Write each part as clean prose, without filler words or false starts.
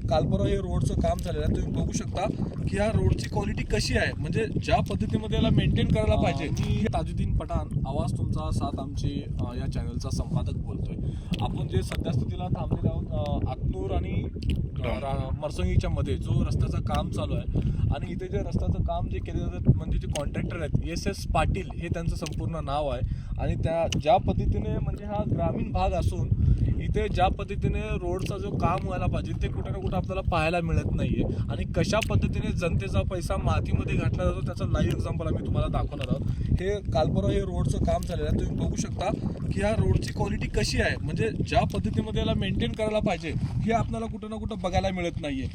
कालपरवा हे रोडचं काम झालेलं आहे. तुम्ही बघू शकता की ह्या रोडची क्वालिटी कशी आहे, म्हणजे ज्या पद्धतीमध्ये याला मेंटेन करायला पाहिजे. मी ताजुद्दीन पठाण, आवाज तुमचा साथ आमची या चॅनलचा संपादक बोलतोय. आपण जे सध्या स्थितीला थांबलेले आहोत अकनूर आणि मरसंगीच्या मध्ये जो रस्त्याचं काम चालू आहे, आणि इथे जे रस्त्याचं काम जे केले जातं म्हणजे जे कॉन्ट्रॅक्टर आहेत SS पाटील हे त्यांचं संपूर्ण नाव आहे. आणि त्या ज्या पद्धतीने म्हणजे हा ग्रामीण भाग असून इथे ज्या पद्धतीने रोडचा जो काम व्हायला पाहिजे ते कुठे ना कुठे आपल्याला पाहायला मिळत नाहीये. आणि कशा पद्धतीने जनतेचा पैसा मातीमध्ये घातला जातो त्याचं लाईव्ह एक्झाम्पल आम्ही तुम्हाला दाखवणार आहोत. हे कालपरवा हे रोडचं काम झालेलं आहे. तुम्ही बघू शकता की ह्या रोडची क्वालिटी कशी आहे, म्हणजे ज्या पद्धतीमध्ये याला मेंटेन करायला पाहिजे हे आपल्याला कुठं ना कुठं बघायला मिळत नाहीये.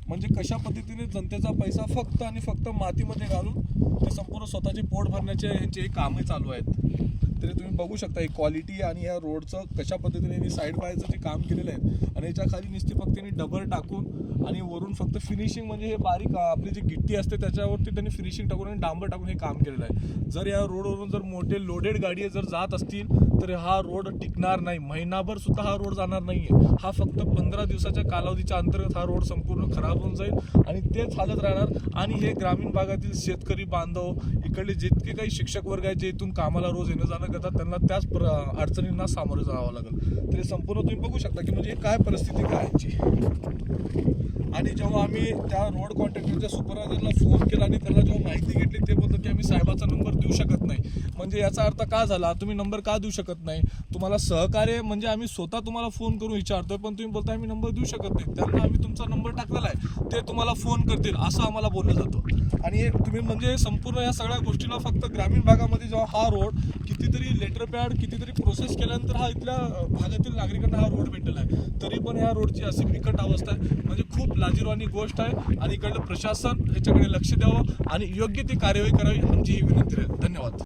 म्हणजे कशा पद्धतीने जनतेचा पैसा फक्त आणि फक्त मातीमध्ये घालून ते संपूर्ण स्वतःचे पोट भरण्याचे यांचे कामे चालू आहेत. तरी तुम्ही बघू शकता ही क्वालिटी आणि या रोडचं कशा पद्धतीने साईड बायचं जे काम केलेलं आहे. आणि याच्या खाली नुसती फक्त त्यांनी डबर टाकून आणि वरून फक्त फिनिशिंग म्हणजे हे बारीक आपली जी गिट्टी असते त्याच्यावरती त्यांनी फिनिशिंग टाकून आणि डांबर टाकून हे काम केलेलं आहे. जर या रोडवरून जर मोठे लोडेड गाडी जर जात असतील तर हा रोड टिकणार नाही. महिनाभर सुद्धा हा रोड जाणार नाहीये. हा फक्त 15 दिवसाच्या कालावधीच्या अंतर्गत हा रोड संपूर्ण खराब होऊन जाईल आणि तेच हालत राहणार. आणि हे ग्रामीण भागातील शेतकरी बांधव, इकडले जितके काही शिक्षक वर्ग आहेत जे इथून कामाला रोज येणं जाणं करतात त्यांना त्याच अडचणींना सामोरे जावं लागेल. तरी संपूर्ण तुम्ही बघू शकता की म्हणजे काय परिस्थिती काय याची. आणि जेव्हा आम्ही त्या रोड कॉन्ट्रॅक्टरच्या सुपरवायझरला फोन केला आणि त्यांना जेव्हा माहिती घेतली ते बोलतात की आम्ही साहेबाचा नंबर देऊ शकत नाही. म्हणजे याचा अर्थ का झाला, तुम्ही नंबर का देऊ शकत नाही? तुम्हाला सहकार्य म्हणजे आम्ही स्वतः तुम्हाला फोन करून विचारतोय पण तुम्ही बोलताय आम्ही नंबर देऊ शकत नाही. त्यांना आम्ही तुमचा नंबर टाकलेला आहे, ते तुम्हाला फोन करतील असं आम्हाला बोललं जातं. आणि तुम्ही म्हणजे संपूर्ण या सगळ्या गोष्टीला फक्त ग्रामीण भागामध्ये जेव्हा हा रोड कितीतरी लेटर पॅड कितीतरी प्रोसेस केल्यानंतर हा इथल्या भागातील नागरिकांना हा रोड भेटलेला आहे, तरी पण या रोडची अशी बिकट अवस्था आहे. म्हणजे खूप लाजिरवाणी गोष्ट आहे. आणि इकडलं प्रशासन ह्याच्याकडे लक्ष द्यावं आणि योग्य ती कार्यवाही करावी आमची ही विनंती आहे. धन्यवाद.